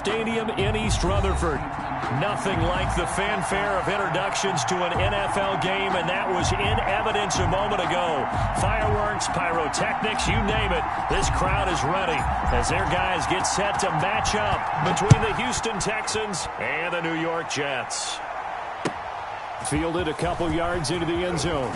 Stadium in East Rutherford. Nothing like the fanfare of introductions to an NFL game, and that was in evidence a moment ago. Fireworks, pyrotechnics, you name it. This crowd is ready as their guys get set to match up between the Houston Texans and the New York Jets. Fielded a couple yards into the end zone.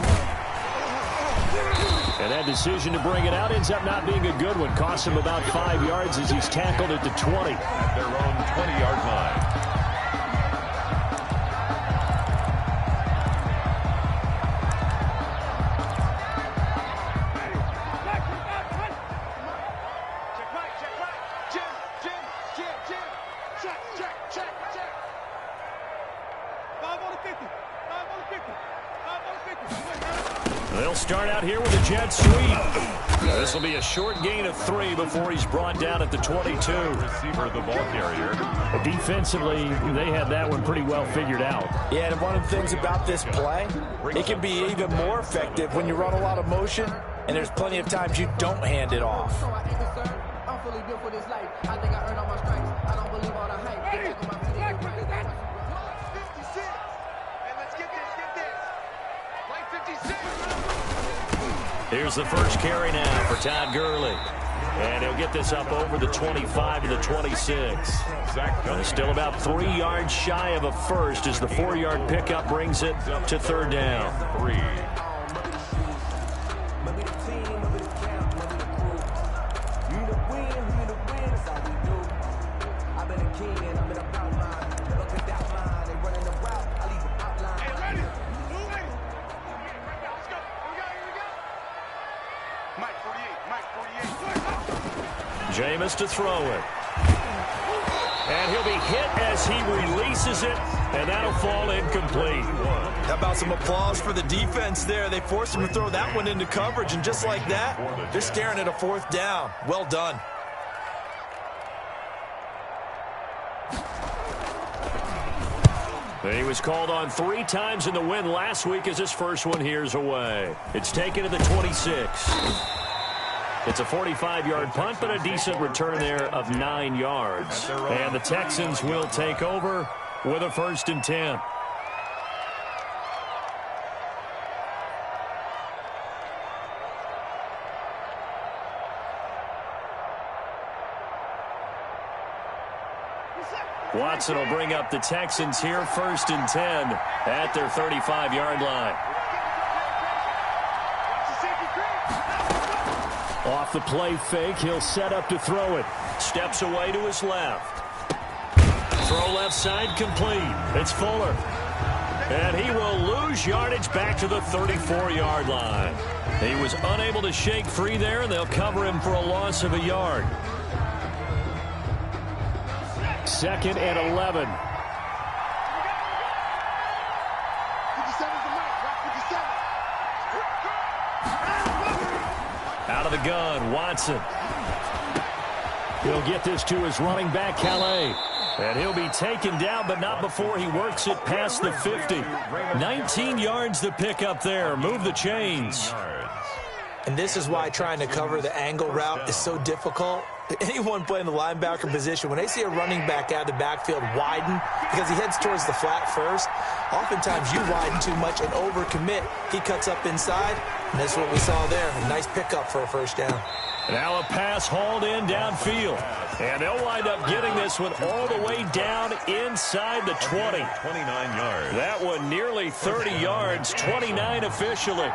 And that decision to bring it out ends up not being a good one. Costs him about 5 yards as he's tackled at the 20. At their own 20-yard line. They'll start out here with a jet sweep. This will be a short gain of 3 before he's brought down at the 22. Receiver, the ball carrier. Defensively, they had that one pretty well figured out. Yeah, and one of the things about this play, it can be even more effective when you run a lot of motion, and there's plenty of times you don't hand it off. Here's the first carry now for Todd Gurley. And he'll get this up over the 25 to the 26. Still about 3 yards shy of a first as the 4-yard pickup brings it to third down. 3. Jameis to throw it. And he'll be hit as he releases it, and that'll fall incomplete. How about some applause for the defense there? They forced him to throw that one into coverage, and just like that, they're staring at a 4th down. Well done. He was called on 3 times in the win last week as his first one here's away. It's taken to the 26. It's a 45-yard punt, but a decent return there of 9 yards. And the Texans will take over with a 1st and 10. Watson will bring up the Texans here, 1st and 10 at their 35-yard line. Off the play fake, he'll set up to throw it. Steps away to his left. Throw left side complete. It's Fuller. And he will lose yardage back to the 34-yard line. He was unable to shake free there, and they'll cover him for a loss of a yard. 2nd and 11. Out of the gun, Watson. He'll get this to his running back, Calais. And he'll be taken down, but not before he works it past the 50. 19 yards to pick up there. Move the chains. And this is why trying to cover the angle route is so difficult. Anyone playing the linebacker position, when they see a running back out of the backfield widen because he heads towards the flat first, oftentimes you widen too much and overcommit. He cuts up inside, and that's what we saw there. A nice pickup for a 1st down. Now a pass hauled in downfield. And they'll wind up getting this one all the way down inside the 20. 29 yards. That one nearly 30 yards, 29 officially.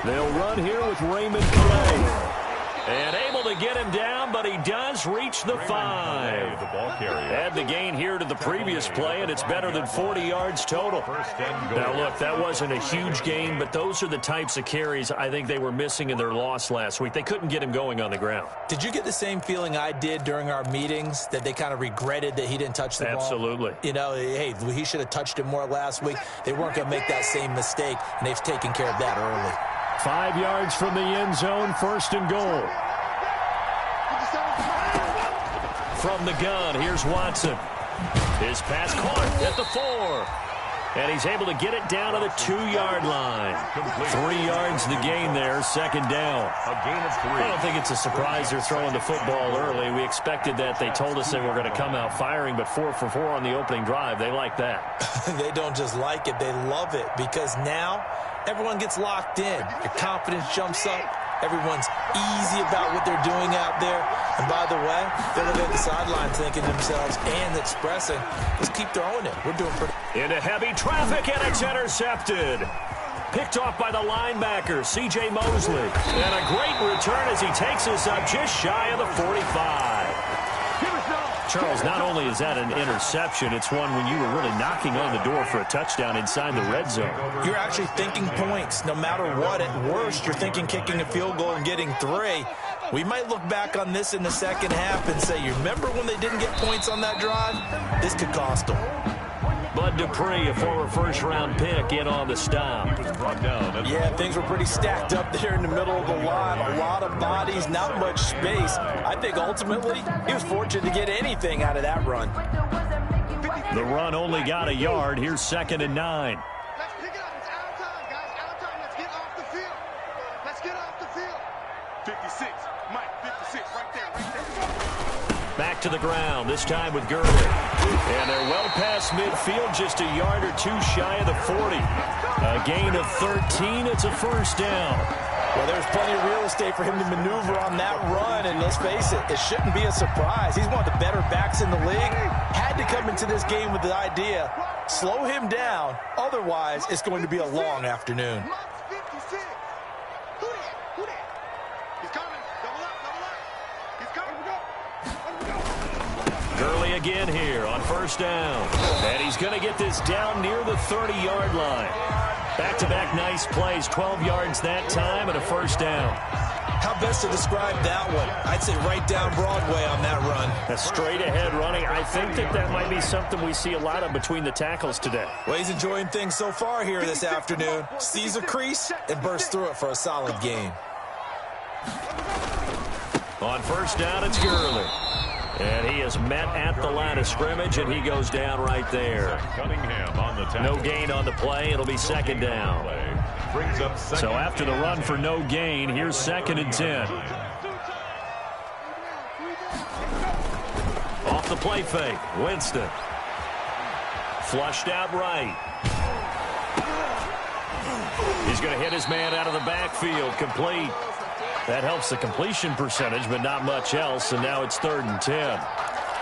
They'll run here with Raymond Calais. And able to get him down, but he does reach the 5. The ball carrier. Add the gain here to the previous play, and it's better than 40 yards total. Now, look, that wasn't a huge gain, but those are the types of carries I think they were missing in their loss last week. They couldn't get him going on the ground. Did you get the same feeling I did during our meetings, that they kind of regretted that he didn't touch the ball? Absolutely. You know, hey, he should have touched it more last week. They weren't going to make that same mistake, and they've taken care of that early. 5 yards from the end zone, 1st and goal. From the gun, here's Watson. His pass caught at the 4. And he's able to get it down to the 2-yard line. 3 yards the gain there, second down. A gain of 3. I don't think it's a surprise they're throwing the football early. We expected that. They told us they were going to come out firing, but 4 for 4 on the opening drive. They like that. They don't just like it, they love it, because now everyone gets locked in. Your confidence jumps up. Everyone's easy about what they're doing out there. And by the way, they're looking at the sideline thinking to themselves and expressing, let's keep throwing it. We're doing pretty. Into heavy traffic, and it's intercepted. Picked off by the linebacker, C.J. Mosley. And a great return as he takes us up just shy of the 45. Charles, not only is that an interception, it's one when you were really knocking on the door for a touchdown inside the red zone. You're actually thinking points. No matter what, at worst, you're thinking kicking a field goal and getting 3. We might look back on this in the second half and say, you remember when they didn't get points on that drive? This could cost them. Bud Dupree, a former first-round pick, in on the stop. Brought down. Yeah, things were pretty stacked up there in the middle of the line. A lot of bodies, not much space. I think ultimately he was fortunate to get anything out of that run. The run only got a yard. Here's 2nd and 9. Let's pick it up. It's our time, guys. Our time. Let's get off the field. Let's get off the field. 56. Mike, 56. Right there. Right there. Back to the ground, this time with Gurley. And they're well past midfield, just a yard or 2 shy of the 40. A gain of 13. It's a first down. Well, there's plenty of real estate for him to maneuver on that run, and let's face it, it shouldn't be a surprise. He's one of the better backs in the league. Had to come into this game with the idea, slow him down, otherwise it's going to be a long afternoon. Mike's 56. Who that? Who that? He's coming. Double up. Double up. He's coming. Go. Gurley again here on first down. And he's going to get this down near the 30-yard line. Back-to-back nice plays, 12 yards that time and a first down. How best to describe that one? I'd say right down Broadway on that run. A straight-ahead running. I think that might be something we see a lot of between the tackles today. Well, he's enjoying things so far here this afternoon. Sees a crease and bursts through it for a solid gain. On first down, it's Gurley. And he is met at the line of scrimmage, and he goes down right there. Cunningham on the tackle. No gain on the play. It'll be second down. Brings up second. So after the run for no gain, here's 2nd and 10. Off the play fake, Winston. Flushed out right. He's going to hit his man out of the backfield, complete. That helps the completion percentage, but not much else, and now it's 3rd and 10.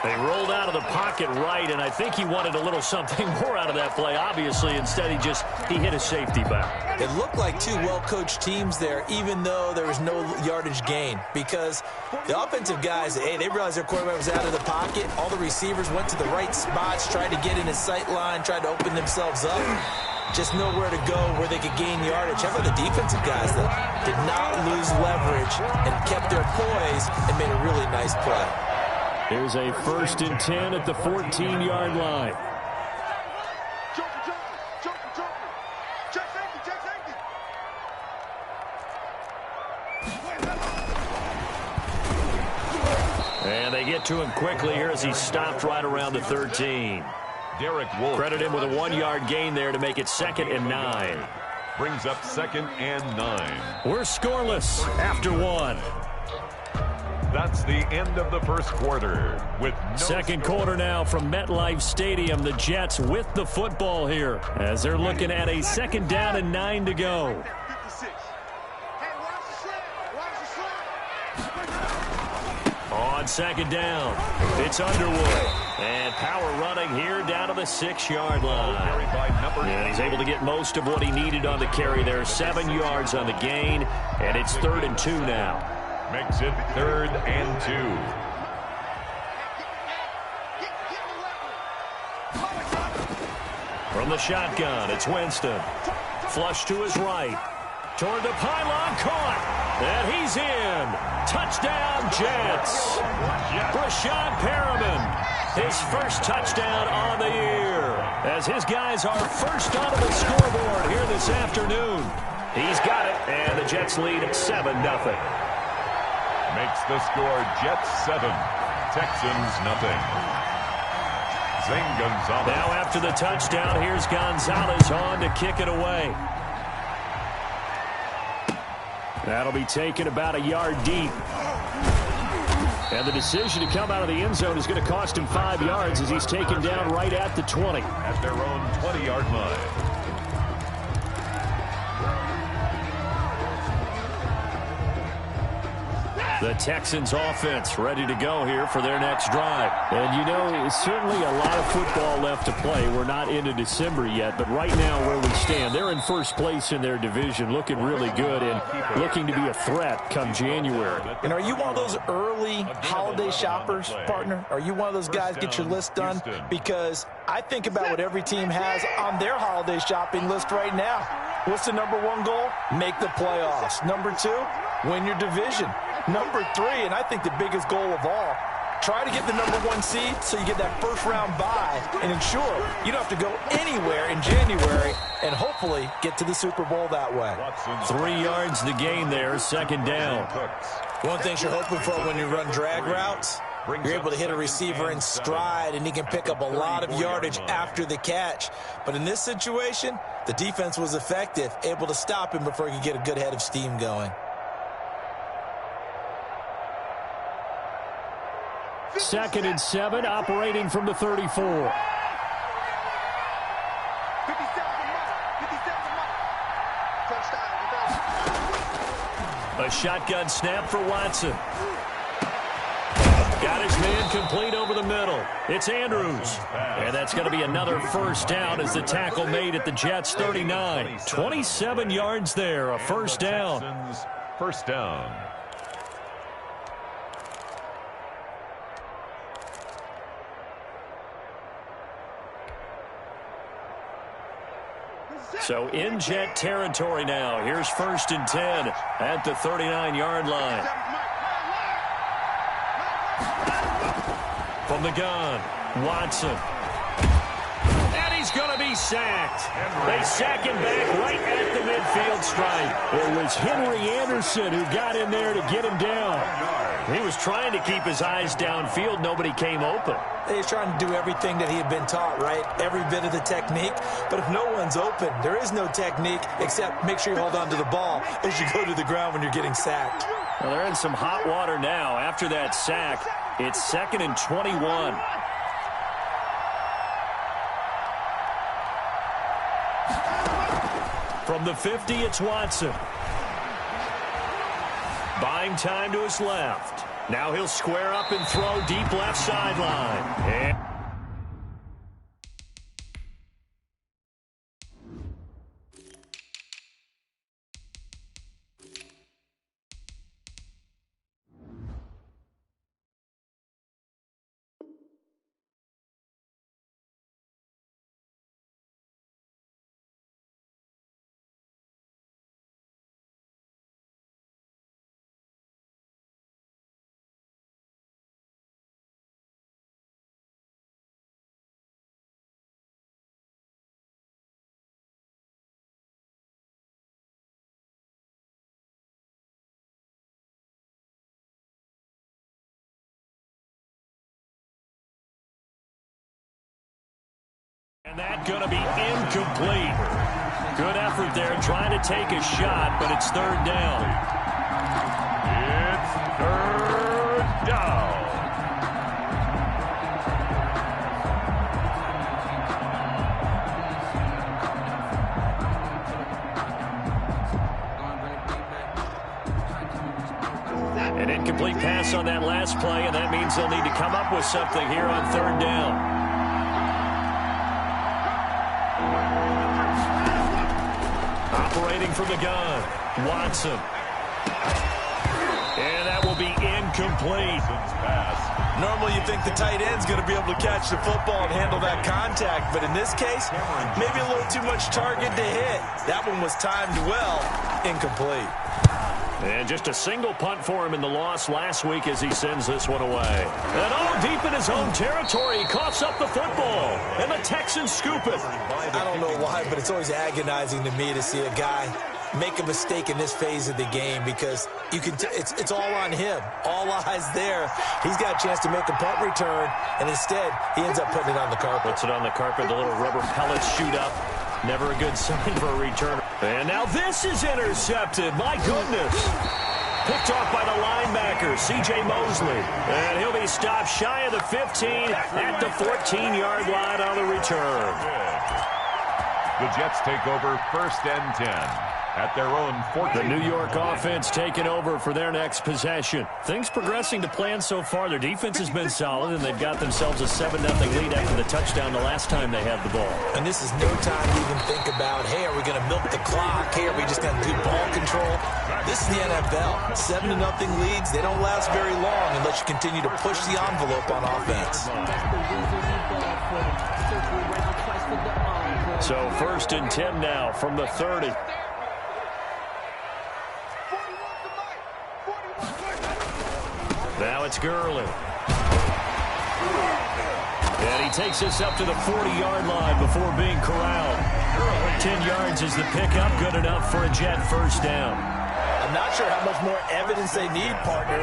They rolled out of the pocket right, and I think he wanted a little something more out of that play, obviously. Instead, he hit a safety back. It looked like 2 well-coached teams there, even though there was no yardage gain, because the offensive guys, hey, they realized their quarterback was out of the pocket. All the receivers went to the right spots, tried to get in his sight line, tried to open themselves up. Just nowhere to go where they could gain yardage. How about the defensive guys that did not lose leverage and kept their poise and made a really nice play? Here's a 1st and 10 at the 14-yard line. Check safety. Check safety. And they get to him quickly here as he stopped right around the 13. Derek Wolfe. Credit him with a 1-yard gain there to make it 2nd and 9. Brings up 2nd and 9. We're scoreless after 1. That's the end of the first quarter. With no Second score. quarter now from MetLife Stadium. The Jets with the football here as they're looking at a 2nd down and 9 to go. 56. Hey, watch the slant. Watch the slant. On 2nd down, it's Underwood. And power running here down to the 6-yard line. Carried by number And he's able to get most of what he needed on the carry there. 7 yards on the gain, and it's 3rd and 2 now. Makes it 3rd and 2. From the shotgun, it's Winston. Flush to his right. Toward the pylon, caught. And he's in. Touchdown, Jets. Brashad Perriman, his first touchdown on the year. As his guys are first onto the scoreboard here this afternoon. He's got it, and the Jets lead at 7-0. Makes the score Jets 7, Texans nothing. Zane Gonzalez. Now after the touchdown, here's Gonzalez on to kick it away. That'll be taken about a yard deep. And the decision to come out of the end zone is going to cost him 5 yards as he's taken down right at the 20. At their own 20-yard line. The Texans offense ready to go here for their next drive. And you know, it's certainly a lot of football left to play. We're not into December yet, but right now where we stand, they're in first place in their division, looking really good and looking to be a threat come January. And are you one of those early holiday shoppers, partner? Are you one of those guys get your list done? Because I think about what every team has on their holiday shopping list right now. What's the number one goal? Make the playoffs. Number 2, win your division. Number 3, and I think the biggest goal of all, try to get the number 1 seed so you get that first-round bye and ensure you don't have to go anywhere in January and hopefully get to the Super Bowl that way. 3 yards the gain there, second down. One thing you're hoping for when you run drag routes, you're able to hit a receiver in stride, and he can pick up a lot of yardage after the catch. But in this situation, the defense was effective, able to stop him before he could get a good head of steam going. 2nd and 7, operating from the 34. A shotgun snap for Watson. Got his man complete over the middle. It's Andrews. And that's going to be another first down as the tackle made at the Jets' 39. 27 yards there, a first down. First down. So in Jet territory now. Here's 1st and 10 at the 39-yard line. From the gun, Watson. And he's going to be sacked. They sack him back right at the midfield stripe. It was Henry Anderson who got in there to get him down. He was trying to keep his eyes downfield. Nobody came open. He's trying to do everything that he had been taught, right? Every bit of the technique. But if no one's open, there is no technique except make sure you hold on to the ball as you go to the ground when you're getting sacked. Well, they're in some hot water now. After that sack, it's 2nd and 21. From the 50, it's Watson. Buying time to his left. Now he'll square up and throw deep left sideline. And that going to be incomplete. Good effort there trying to take a shot, but it's 3rd down. It's 3rd down. An incomplete pass on that last play, and that means they'll need to come up with something here on 3rd down. Operating from the gun, Watson. And that will be incomplete. Normally you think the tight end's going to be able to catch the football and handle that contact, but in this case, maybe a little too much target to hit. That one was timed well, incomplete. And just a single punt for him in the loss last week as he sends this one away. And all deep in his own territory, he coughs up the football. And the Texans scoop it. I don't know why, but it's always agonizing to me to see a guy make a mistake in this phase of the game because you can it's all on him. All eyes there. He's got a chance to make a punt return, and instead he ends up putting it on the carpet. Puts it on the carpet. The little rubber pellets shoot up. Never a good sign for a returner. And now this is intercepted. My goodness. Picked off by the linebacker, C.J. Mosley. And he'll be stopped shy of the 15 at the 14-yard line on the return. The Jets take over 1st and 10 at their own 14. The New York offense taking over for their next possession. Things progressing to plan so far. Their defense has been solid, and they've got themselves a 7-0 lead after the touchdown the last time they had the ball. And this is no time to even think about, hey, are we going to milk the clock? Hey, are we just going to do ball control? This is the NFL. 7-0 leads, they don't last very long unless you continue to push the envelope on offense. So 1st and 10 now from the 30. Now it's Gurley. And he takes us up to the 40-yard line before being corralled. 10 yards is the pickup, good enough for a Jet first down. I'm not sure how much more evidence they need, partner,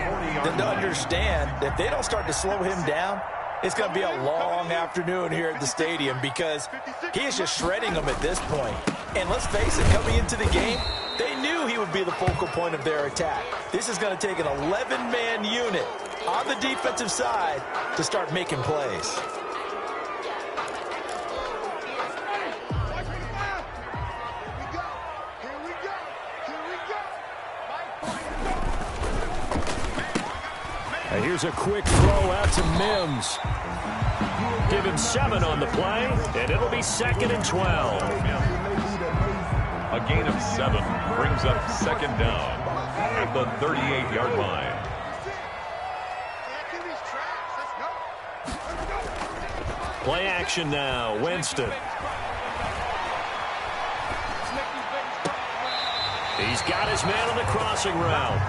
than to understand that if they don't start to slow him down, it's going to be a long afternoon here at the stadium because he is just shredding them at this point. And let's face it, coming into the game, they knew he would be the focal point of their attack. This is going to take an 11-man unit on the defensive side to start making plays. Here's a quick throw out to Mims. Give him 7 on the play, and it'll be 2nd and 12. A gain of 7 brings up 2nd down at the 38-yard line. Play action now, Winston. He's got his man on the crossing route.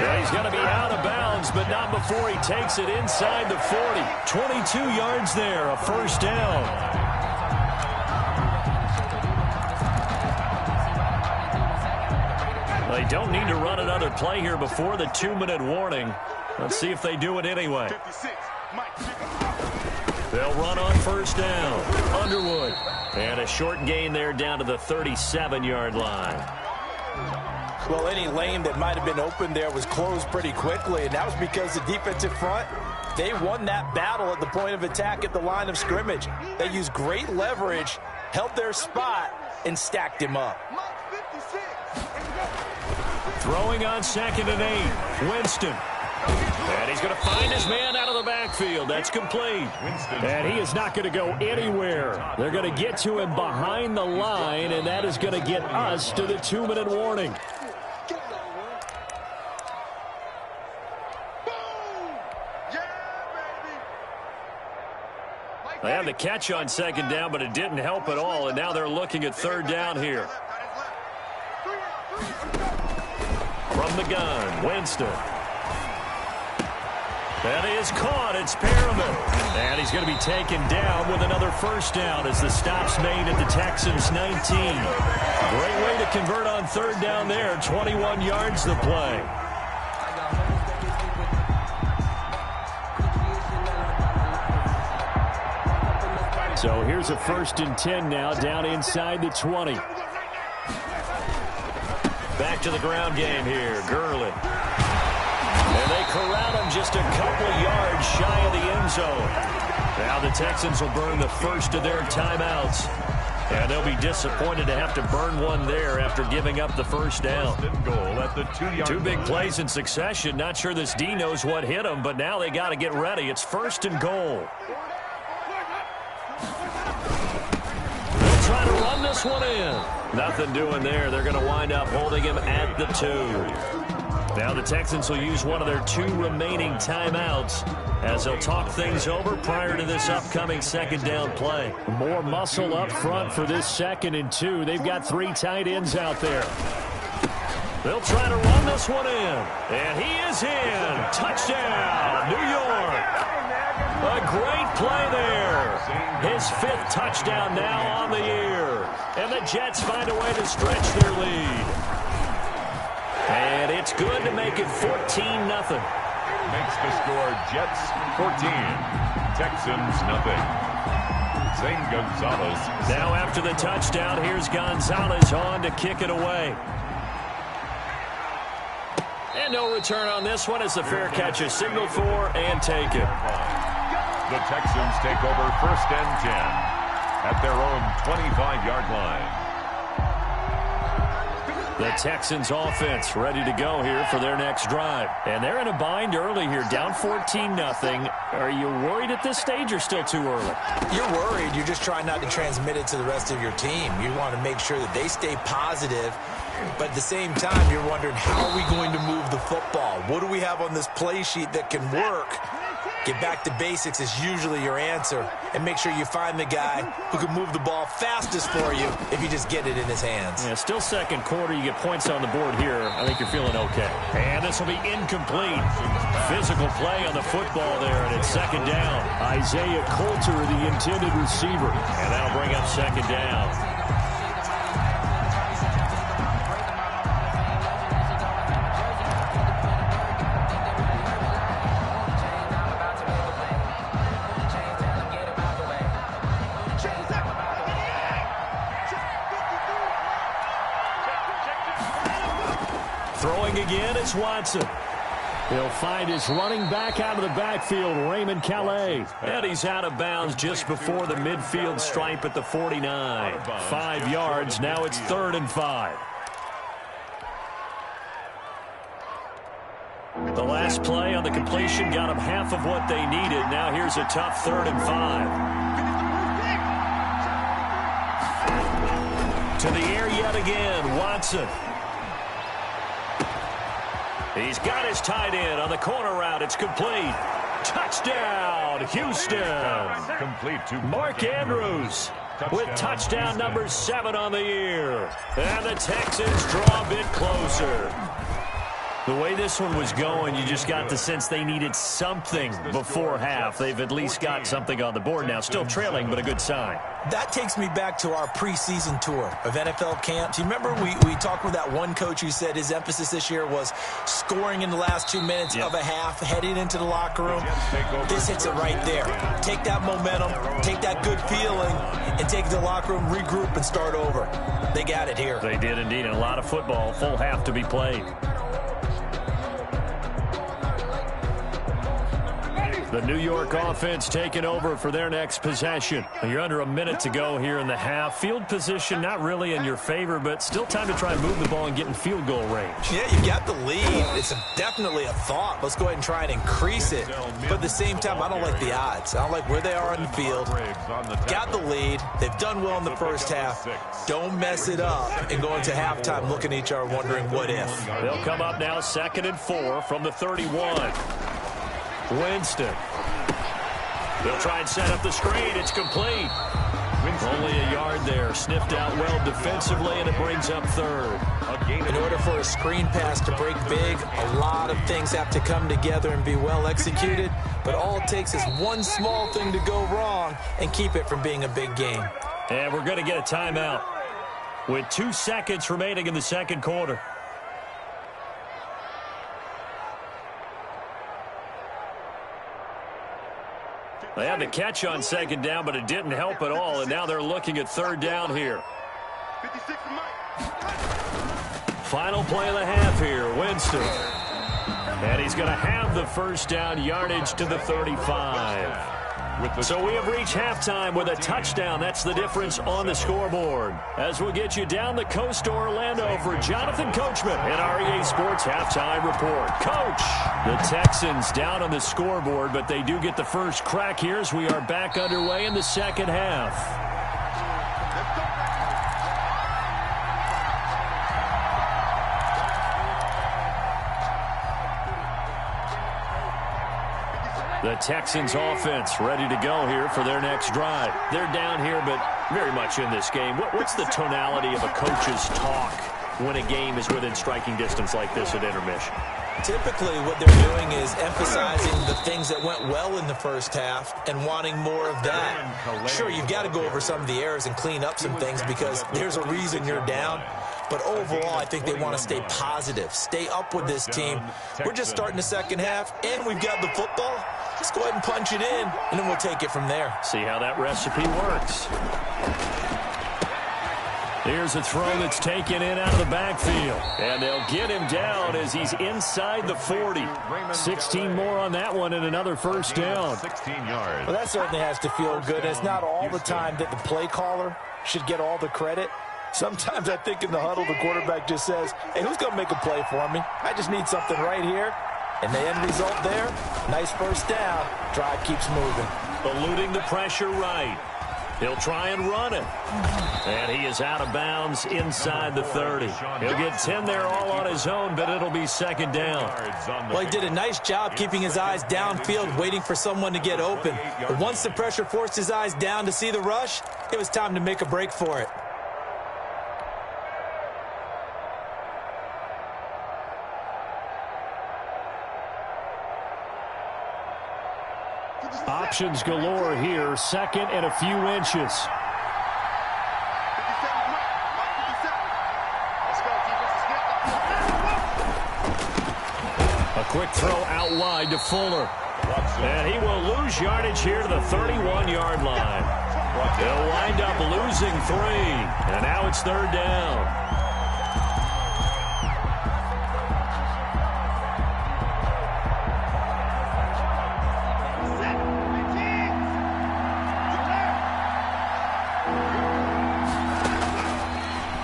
Yeah, he's going to be out of bounds, but not before he takes it inside the 40. 22 yards there, a first down. They don't need to run another play here before the 2-minute warning. Let's see if they do it anyway. They'll run on first down. Underwood. And a short gain there down to the 37-yard line. Well, any lane that might have been open there was closed pretty quickly, and that was because the defensive front, they won that battle at the point of attack at the line of scrimmage. They used great leverage, held their spot, and stacked him up. Throwing on 2nd and 8. Winston. And he's going to find his man out of the backfield. That's complete. And he is not going to go anywhere. They're going to get to him behind the line, and that is going to get us to the 2-minute warning. They had the catch on 2nd down, but it didn't help at all, and now they're looking at 3rd down here. From the gun, Winston. That is caught. It's Perriman. And he's going to be taken down with another first down as the stop's made at the Texans' 19. Great way to convert on 3rd down there. 21 yards the play. So here's a 1st and 10 now down inside the 20. Back to the ground game here. Gurley. And they corral him just a couple yards shy of the end zone. Now the Texans will burn the first of their timeouts. And they'll be disappointed to have to burn one there after giving up the first down. Two big plays in succession. Not sure this D knows what hit them, but now they got to get ready. It's 1st and goal. They'll try to run this one in. Nothing doing there. They're going to wind up holding him at the 2. Now the Texans will use one of their 2 remaining timeouts as they'll talk things over prior to this upcoming 2nd down play. More muscle up front for this 2nd and 2. They've got 3 tight ends out there. They'll try to run this one in. And he is in. Touchdown, New York. A great play there. His 5th touchdown now on the year. And the Jets find a way to stretch their lead. good to make it 14-0. Makes the score Jets 14, Texans nothing. Zane Gonzalez. Now after the touchdown, here's Gonzalez on to kick it away. And no return on this one as the fair catch is signaled for and taken. The Texans take over 1st and 10 at their own 25-yard line. The Texans offense ready to go here for their next drive. And they're in a bind early here, down 14-0. Are you worried at this stage or still too early? You're worried. You're just trying not to transmit it to the rest of your team. You want to make sure that they stay positive. But at the same time, you're wondering, how are we going to move the football? What do we have on this play sheet that can work? Get back to basics is usually your answer. And make sure you find the guy who can move the ball fastest for you if you just get it in his hands. Yeah, still second quarter. You get points on the board here. I think you're feeling okay. And this will be incomplete. Physical play on the football there, and it's 2nd down. Isaiah Coulter, the intended receiver. And that'll bring up 2nd down. Throwing again, it's Watson. He'll find his running back out of the backfield, Raymond Calais. And he's out of bounds just before the midfield stripe at the 49. 5 yards, now it's 3rd and 5. The last play on the completion got them half of what they needed. Now here's a tough 3rd and 5. To the air yet again, Watson. He's got his tight end on the corner route. It's complete. Touchdown, Houston. Complete to Mark Andrews with touchdown number 7 on the year. And the Texans draw a bit closer. The way this one was going, you just got the sense they needed something before half. They've at least got something on the board now. Still trailing, but a good sign. That takes me back to our preseason tour of NFL camp. Do you remember we talked with that one coach who said his emphasis this year was scoring in the last 2 minutes of a half, heading into the locker room? This hits it right there. Take that momentum, take that good feeling, and take it to the locker room, regroup, and start over. They got it here. They did indeed, and a lot of football, full half to be played. The New York offense taking over for their next possession. You're under a minute to go here in the half. Field position not really in your favor, but still time to try and move the ball and get in field goal range. Yeah, you've got the lead. It's definitely a thought. Let's go ahead and try and increase it. But at the same time, I don't like the odds. I don't like where they are on the field. Got the lead. They've done well in the first half. Don't mess it up and go into halftime looking at each other wondering what if. They'll come up now 2nd and 4 from the 31. Winston. They'll try and set up the screen. It's complete. Only a yard there. Sniffed out well defensively, and it brings up 3rd. In order for a screen pass to break big, a lot of things have to come together and be well executed. But all it takes is one small thing to go wrong and keep it from being a big game. And we're going to get a timeout with 2 seconds remaining in the 2nd quarter. They had the catch on 2nd down, but it didn't help at all, and now they're looking at 3rd down here. Final play of the half here, Winston. And he's going to have the 1st down, yardage to the 35. So we have reached halftime with a touchdown. That's the difference on the scoreboard. As we'll get you down the coast to Orlando for Jonathan Coachman in our EA Sports Halftime Report. Coach, the Texans down on the scoreboard, but they do get the first crack here as we are back underway in the 2nd half. The Texans offense ready to go here for their next drive. They're down here, but very much in this game. What's the tonality of a coach's talk when a game is within striking distance like this at intermission? Typically, what they're doing is emphasizing the things that went well in the first half and wanting more of that. Sure, you've got to go over some of the errors and clean up some things because there's a reason you're down. But overall, I think they want to stay positive, stay up with this team. We're just starting the second half, and we've got the football. Let's go ahead and punch it in, and then we'll take it from there. See how that recipe works. Here's a throw that's taken in out of the backfield. And they'll get him down as he's inside the 40. 16 more on that one and another first down. 16 yards. Well, that certainly has to feel good. It's not all the time that the play caller should get all the credit. Sometimes I think in the huddle, the quarterback just says, hey, who's going to make a play for me? I just need something right here. And the end result there, nice first down. Drive keeps moving. Eluding the pressure right. He'll try and run it. And he is out of bounds inside the 30. He'll get 10 there all on his own, but it'll be second down. Well, he did a nice job keeping his eyes downfield, waiting for someone to get open. But once the pressure forced his eyes down to see the rush, it was time to make a break for it. Options galore here, second and a few inches. A quick throw out wide to Fuller. And he will lose yardage here to the 31-yard line. They'll wind up losing 3. And now it's third down.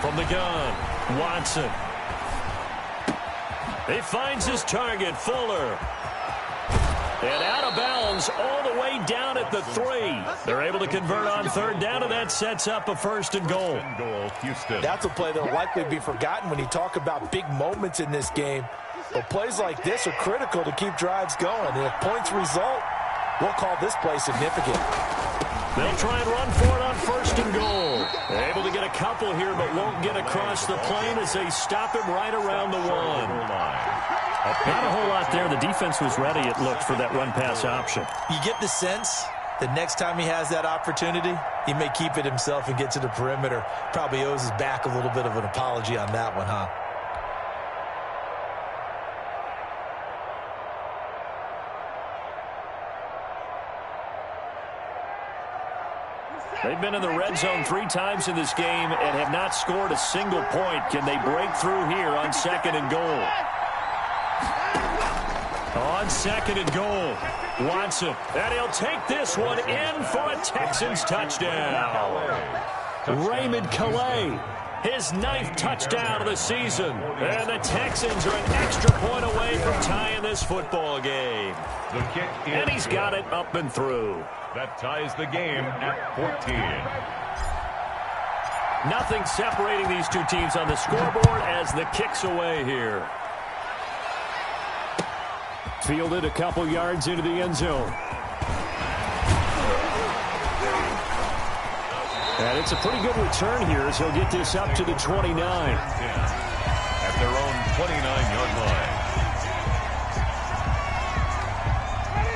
From the gun, Watson. He finds his target, Fuller. And out of bounds all the way down at the 3. They're able to convert on third down, and that sets up a first and goal. Houston. That's a play that will likely be forgotten when you talk about big moments in this game. But plays like this are critical to keep drives going. And if points result, we'll call this play significant. They'll try and run for it on first and goal. They're able to get a couple here, but won't get across the plane as they stop him right around the 1. Not a whole lot there. The defense was ready, it looked, for that run-pass option. You get the sense that next time he has that opportunity, he may keep it himself and get to the perimeter. Probably owes his back a little bit of an apology on that one, huh? They've been in the red zone 3 times in this game and have not scored a single point. Can they break through here on second and goal? On second and goal, Watson. And he'll take this one in for a Texans touchdown. Raymond Calais, his 9th touchdown of the season. And the Texans are an extra point away from tying this football game. The kick is And he's got it up and through. That ties the game at 14. Nothing separating these two teams on the scoreboard as the kick's away here. Fielded a couple yards into the end zone. And it's a pretty good return here as he'll get this up to the 29. At their own 29-yard line.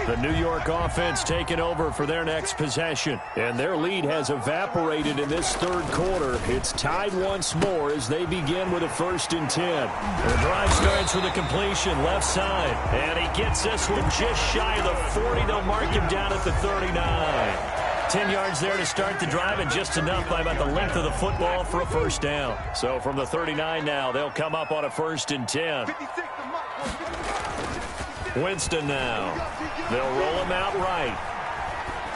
The New York offense taking over for their next possession. And their lead has evaporated in this third quarter. It's tied once more as they begin with a 1st and 10. The drive starts with a completion left side. And he gets this one just shy of the 40. They'll mark him down at the 39. 10 yards there to start the drive, and just enough by about the length of the football for a first down. So from the 39 now, they'll come up on a 1st and 10. Winston now. They'll roll him out right.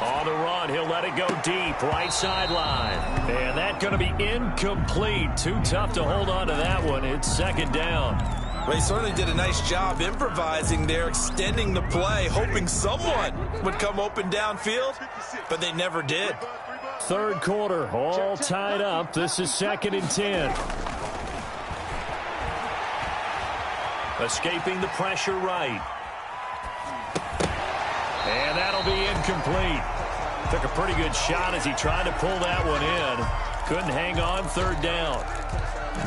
On the run, he'll let it go deep, right sideline. And that's going to be incomplete. Too tough to hold on to that one. It's second down. Well, he certainly did a nice job improvising there, extending the play, hoping someone would come open downfield, but they never did. Third quarter, all tied up. This is 2nd and 10. Escaping the pressure right. And that'll be incomplete. Took a pretty good shot as he tried to pull that one in. Couldn't hang on, third down.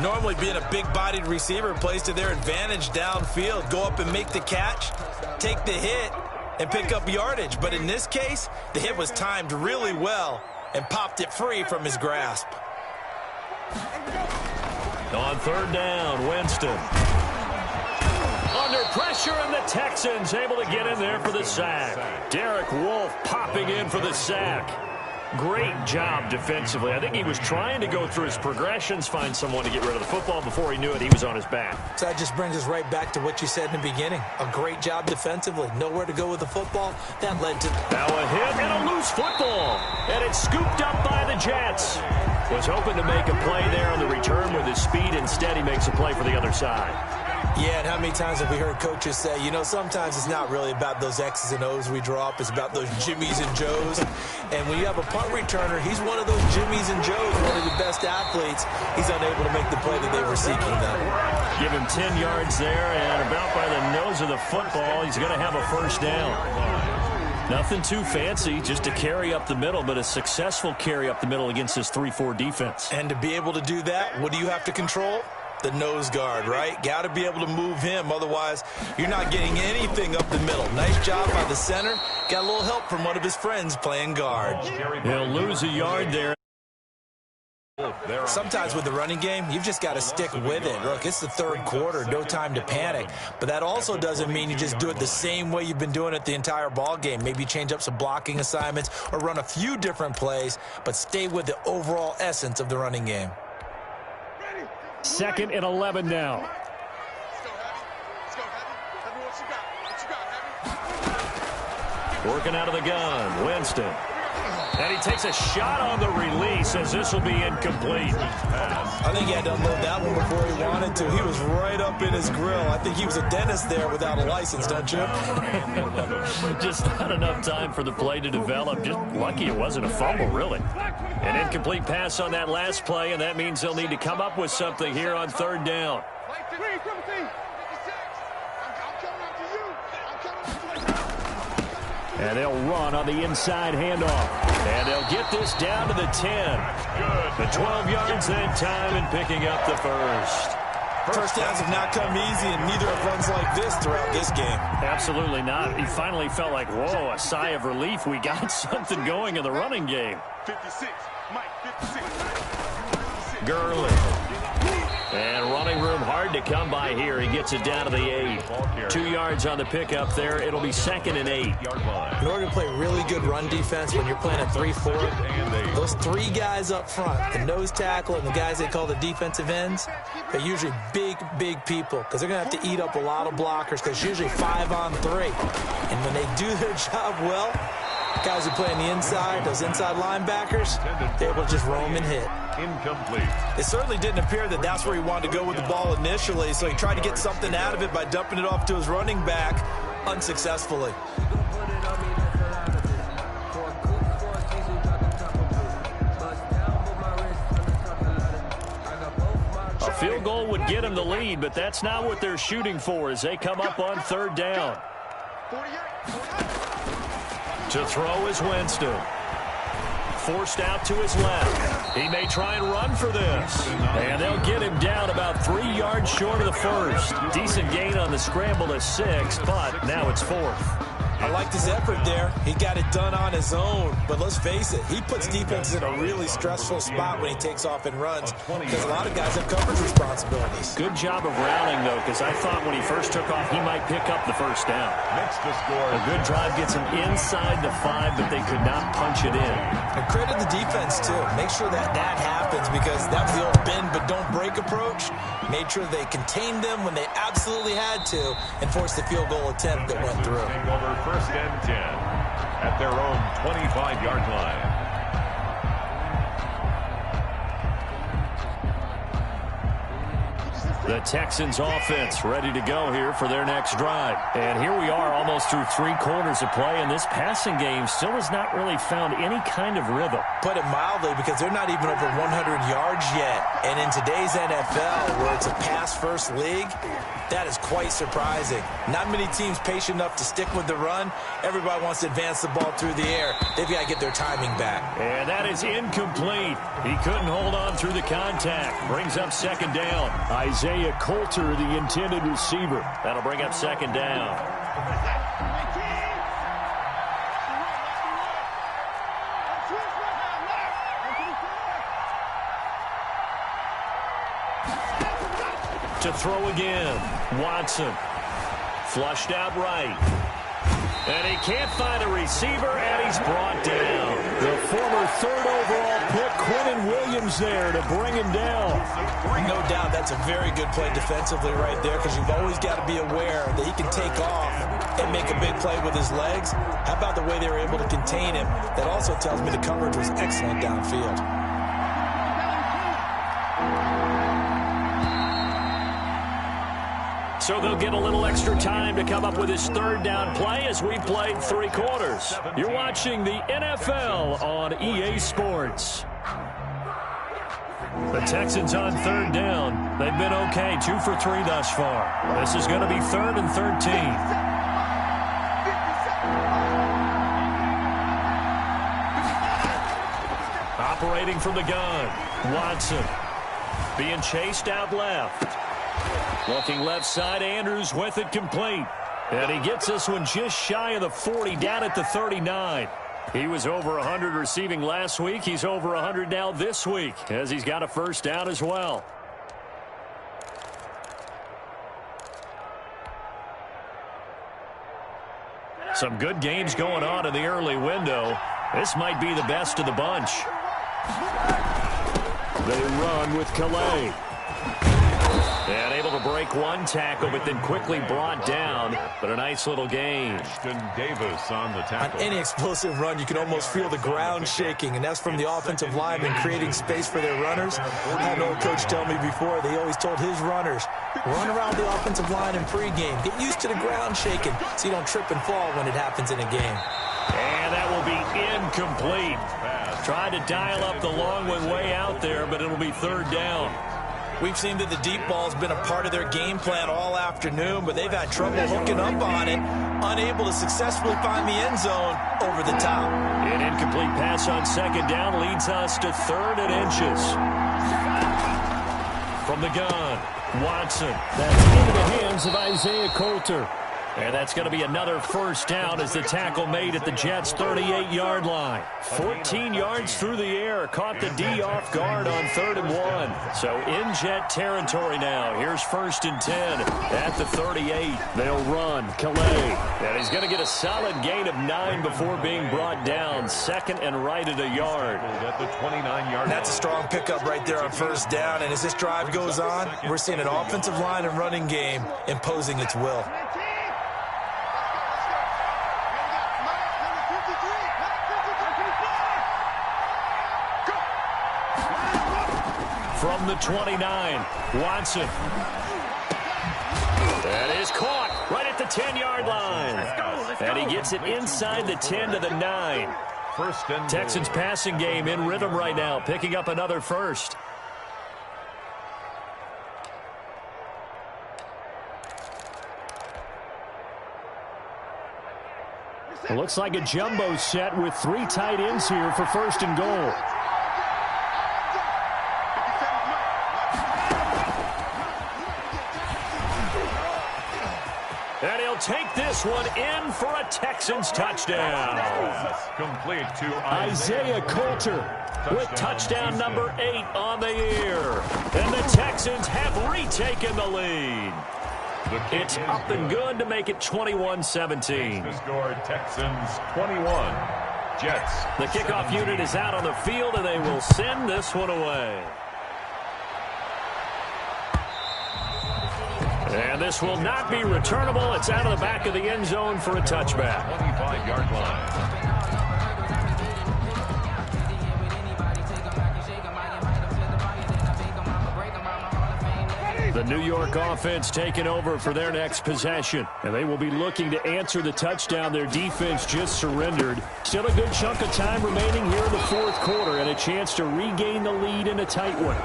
Normally being a big-bodied receiver plays to their advantage downfield. Go up and make the catch, take the hit, and pick up yardage. But in this case, the hit was timed really well and popped it free from his grasp. On third down, Winston. Under pressure, and the Texans able to get in there for the sack. Derek Wolfe popping in for the sack. Great job defensively. I think he was trying to go through his progressions, find someone to get rid of the football. Before he knew it, he was on his back. So that just brings us right back to what you said in the beginning. A great job defensively. Nowhere to go with the football. That led to... Now a hit and a loose football. And it's scooped up by the Jets. Was hoping to make a play there on the return with his speed. Instead, he makes a play for the other side. Yeah, and how many times have we heard coaches say, you know, sometimes it's not really about those X's and O's we draw up. It's about those Jimmies and Joes. And when you have a punt returner, he's one of those Jimmies and Joes, one of the best athletes. He's unable to make the play that they were seeking, though. Give him 10 yards there, and about by the nose of the football, he's going to have a first down. Nothing too fancy, just a carry up the middle, but a successful carry up the middle against this 3-4 defense. And to be able to do that, what do you have to control? The nose guard, right? Got to be able to move him. Otherwise, you're not getting anything up the middle. Nice job by the center. Got a little help from one of his friends playing guard. He'll lose a yard there. Sometimes with the running game, you've just got to stick with it. Look, it's the third quarter, no time to panic. But that also doesn't mean you just do it the same way you've been doing it the entire ball game. Maybe change up some blocking assignments or run a few different plays, but stay with the overall essence of the running game. 2nd and 11 now. Working out of the gun, Winston. And he takes a shot on the release as this will be incomplete. I think he had to unload that one before he wanted to. He was right up in his grill. I think he was a dentist there without a license, don't you? Just not enough time for the play to develop. Just lucky it wasn't a fumble, really. An incomplete pass on that last play, and that means they'll need to come up with something here on third down. And they'll run on the inside handoff. And they'll get this down to the 10. The 12 yards that time and picking up the first. First downs have not come easy, and neither have runs like this throughout this game. Absolutely not. He finally felt like, whoa, a sigh of relief. We got something going in the running game. 56, Mike, 56. Gurley. And running room hard to come by here. He gets it down to the 8. 2 yards on the pickup there. It'll be 2nd and 8. In order to play really good run defense when you're playing a 3-4, those three guys up front, the nose tackle and the guys they call the defensive ends, they're usually big, big people because they're going to have to eat up a lot of blockers because it's usually 5-on-3. And when they do their job well, guys who play on the inside, those inside linebackers, they're able to just roam and hit. Incomplete. It certainly didn't appear that that's where he wanted to go with the ball initially, so he tried to get something out of it by dumping it off to his running back unsuccessfully. A field goal would get him the lead, but that's not what they're shooting for as they come up on third down. To throw is Winston. Forced out to his left. He may try and run for this. And they'll get him down about 3 yards short of the first. Decent gain on the scramble to 6, but now it's 4th. I liked his effort there. He got it done on his own. But let's face it, he puts defenses in a really stressful spot when he takes off and runs because a lot of guys have coverage responsibilities. Good job of rallying, though, because I thought when he first took off, he might pick up the first down. Next to score. A good drive gets him inside the 5, but they could not punch it in. And credit the defense, too. Make sure that that happens because that was the old bend but don't break approach. Made sure they contained them when they absolutely had to and forced the field goal attempt that went through. Over 1st and 10 at their own 25-yard line. The Texans offense ready to go here for their next drive. And here we are almost through 3 quarters of play, and this passing game still has not really found any kind of rhythm. Put it mildly, because they're not even over 100 yards yet. And in today's NFL, where it's a pass-first league, that is quite surprising. Not many teams patient enough to stick with the run. Everybody wants to advance the ball through the air. They've got to get their timing back. And that is incomplete. He couldn't hold on through the contact. Brings up 2nd down. Isaiah Coulter, the intended receiver. That'll bring up 2nd down. To throw again. Watson. Flushed out right. And he can't find a receiver, and he's brought down. The former third overall pick, Quentin Williams, there to bring him down. No doubt that's a very good play defensively right there, because you've always got to be aware that he can take off and make a big play with his legs. How about the way they were able to contain him? That also tells me the coverage was excellent downfield. So they'll get a little extra time to come up with his third down play as we played 3 quarters. You're watching the NFL on EA Sports. The Texans on third down. They've been okay, 2 for 3 thus far. This is going to be 3rd and 13. Operating from the gun, Watson. Being chased out left. Looking left side, Andrews with it complete. And he gets this one just shy of the 40, down at the 39. He was over 100 receiving last week. He's over 100 now this week, as he's got a first down as well. Some good games going on in the early window. This might be the best of the bunch. They run with Calais. And able to break one tackle, but then quickly brought down. But a nice little gain. Davis on the tackle. On any explosive run, you can almost feel the ground shaking, and that's from the offensive linemen creating space for their runners. I had an old coach tell me before, they always told his runners, run around the offensive line in pregame. Get used to the ground shaking so you don't trip and fall when it happens in a game. And that will be incomplete. Tried to dial up the long one way out there, but it'll be 3rd down. We've seen that the deep ball's been a part of their game plan all afternoon, but they've had trouble hooking up on it, unable to successfully find the end zone over the top. An incomplete pass on 2nd down leads us to 3rd and inches. From the gun, Watson. That's into the hands of Isaiah Coulter. And that's going to be another first down as the tackle made at the Jets' 38-yard line. 14 yards through the air. Caught the D off guard on 3rd and 1. So in Jet territory now. Here's 1st and 10 at the 38. They'll run. Calais. And he's going to get a solid gain of 9 before being brought down. 2nd and right at a yard. At the 29-yard. That's a strong pickup right there on 1st down. And as this drive goes on, we're seeing an offensive line and running game imposing its will. From the 29, Watson. That is caught right at the 10-yard line. And he gets it inside the 10 to the 9. Texans passing game in rhythm right now, picking up another first. It looks like a jumbo set with 3 tight ends here for 1st and goal. And he'll take this one in for a Texans touchdown. Complete to Isaiah Coulter with touchdown number 8 on the year. And the Texans have retaken the lead. It's up and good to make it 21-17. The score, Texans 21, Jets. The kickoff unit is out on the field, and they will send this one away. And this will not be returnable. It's out of the back of the end zone for a touchback. 25-yard line. The New York offense taking over for their next possession. And they will be looking to answer the touchdown their defense just surrendered. Still a good chunk of time remaining here in the 4th quarter and a chance to regain the lead in a tight one.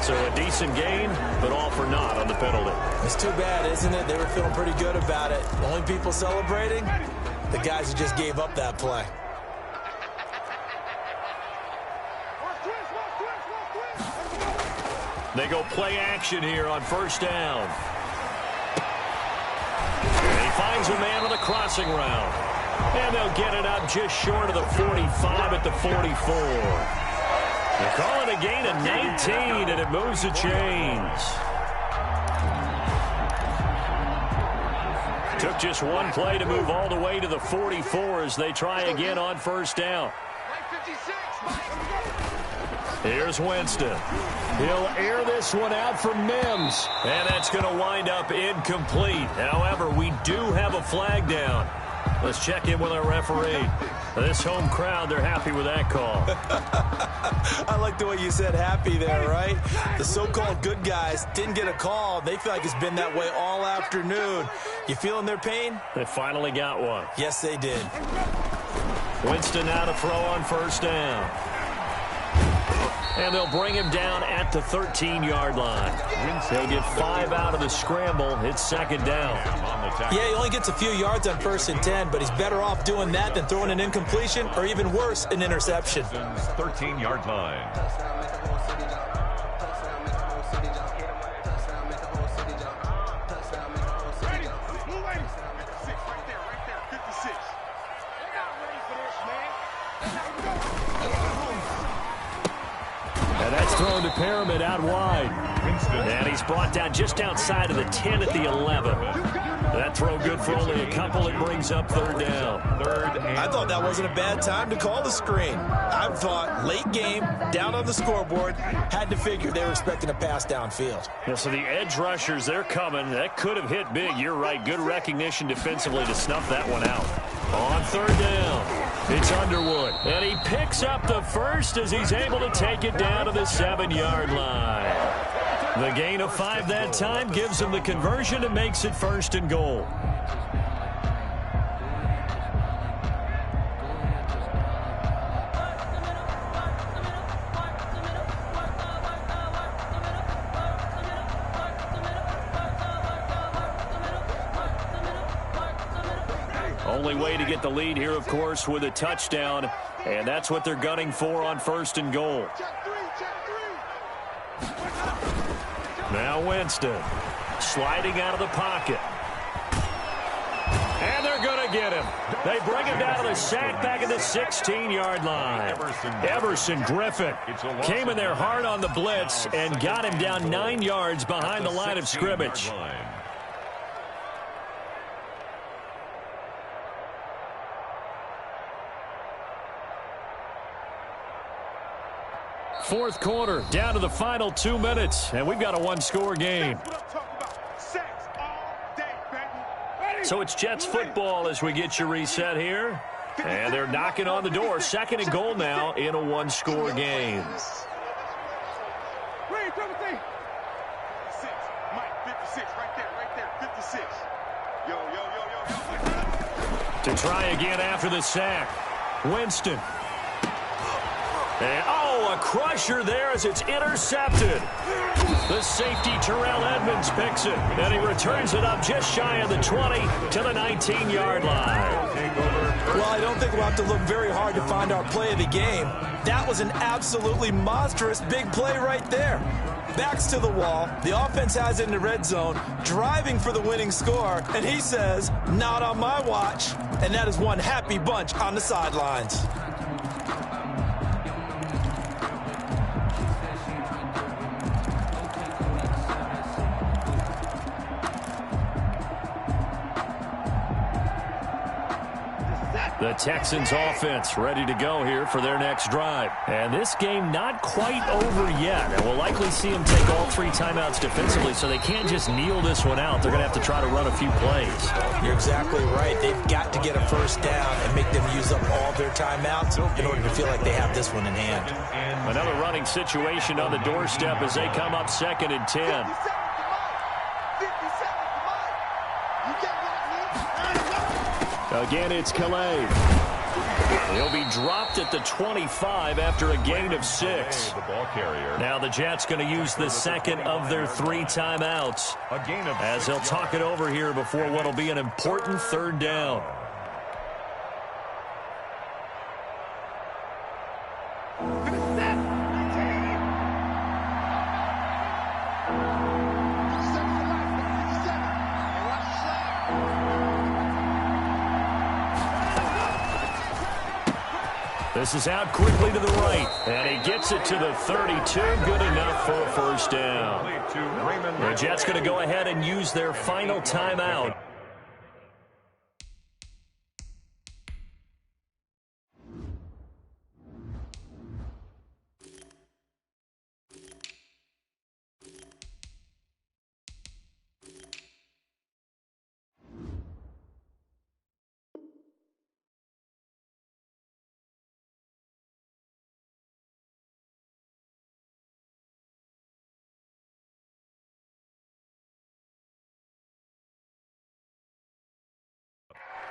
So a decent gain, but all for naught on the penalty. It's too bad, isn't it? They were feeling pretty good about it. The only people celebrating, the guys who just gave up that play. They go play action here on 1st down. And he finds a man on the crossing route. And they'll get it up just short of the 45 at the 44. They're calling a gain of 19, and it moves the chains. Took just one play to move all the way to the 44 as they try again on first down. Here's Winston. He'll air this one out for Mims. And that's going to wind up incomplete. However, we do have a flag down. Let's check in with our referee. This home crowd, they're happy with that call. I like the way you said happy there, right? The so-called good guys didn't get a call. They feel like it's been that way all afternoon. You feeling their pain? They finally got one. Yes, they did. Winston now to throw on first down. And they'll bring him down at the 13-yard line. He'll get 5 out of the scramble. It's second down. Yeah, he only gets a few yards on 1st and 10, but he's better off doing that than throwing an incompletion or even worse, an interception. 13-yard line. And that's thrown to Pyramid out wide. And he's brought down just outside of the 10 at the 11. That throw good for only a couple. It brings up third down. I thought that wasn't a bad time to call the screen. I thought late game, down on the scoreboard, had to figure they were expecting a pass downfield. Yeah, so the edge rushers, they're coming. That could have hit big. You're right. Good recognition defensively to snuff that one out. On third down, it's Underwood. And he picks up the first as he's able to take it down to the 7-yard line. The gain of 5 that time gives him the conversion and makes it 1st and goal. Only way to get the lead here, of course, with a touchdown, and that's what they're gunning for on 1st and goal. Now Winston sliding out of the pocket. And they're going to get him. They bring him down to the sack back at the 16-yard line. Everson Griffin came in there hard on the blitz and got him down 9 yards behind the line of scrimmage. Fourth quarter, down to the final 2 minutes, and we've got a one-score game. So it's Jets football as we get you reset here. And they're knocking on the door. 2nd and goal now in a one-score game. To try again after the sack. Winston. And, a crusher there as it's intercepted. The safety, Terrell Edmonds, picks it. And he returns it up just shy of the 20 to the 19-yard line. Well, I don't think we'll have to look very hard to find our play of the game. That was an absolutely monstrous big play right there. Backs to the wall. The offense has it in the red zone, driving for the winning score. And he says, not on my watch. And that is one happy bunch on the sidelines. The Texans offense ready to go here for their next drive. And this game not quite over yet. And we'll likely see them take all 3 timeouts defensively, so they can't just kneel this one out. They're going to have to try to run a few plays. You're exactly right. They've got to get a first down and make them use up all their timeouts in order to feel like they have this one in hand. Another running situation on the doorstep as they come up 2nd and 10. Again, it's Calais. He'll be dropped at the 25 after a gain of 6. Now the Jets going to use the 2nd of their 3 timeouts as they'll talk it over here before what will be an important 3rd down. This is out quickly to the right, and he gets it to the 32. Good enough for a first down. The Jets going to go ahead and use their final timeout.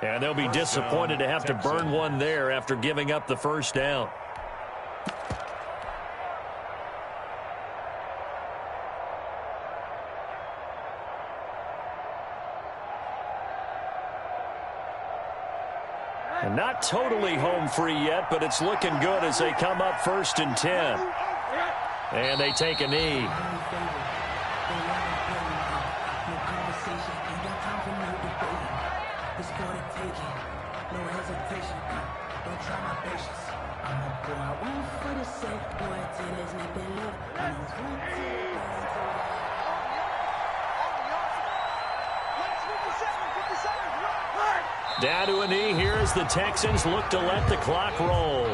And they'll be disappointed to have to burn one there after giving up the first down. And not totally home free yet, but it's looking good as they come up 1st and 10. And they take a knee. Down to a knee here as the Texans look to let the clock roll.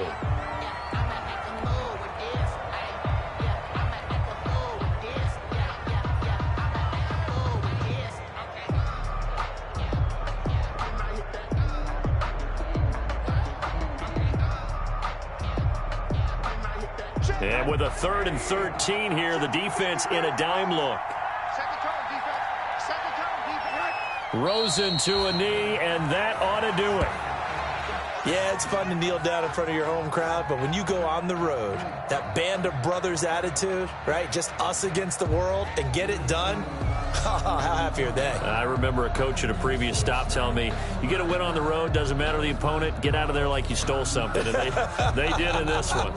And with a 3rd and 13 here, the defense in a dime look. Rosen to a knee, and that ought to do it. Yeah, it's fun to kneel down in front of your home crowd, but when you go on the road, that band of brothers attitude, right, just us against the world, and get it done, how happy are they? I remember a coach at a previous stop telling me, you get a win on the road, doesn't matter the opponent, get out of there like you stole something, and they did in this one.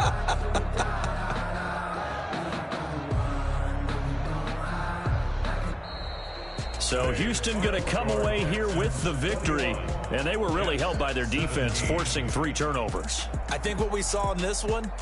So Houston going to come away here with the victory, and they were really helped by their defense forcing 3 turnovers. I think what we saw in this one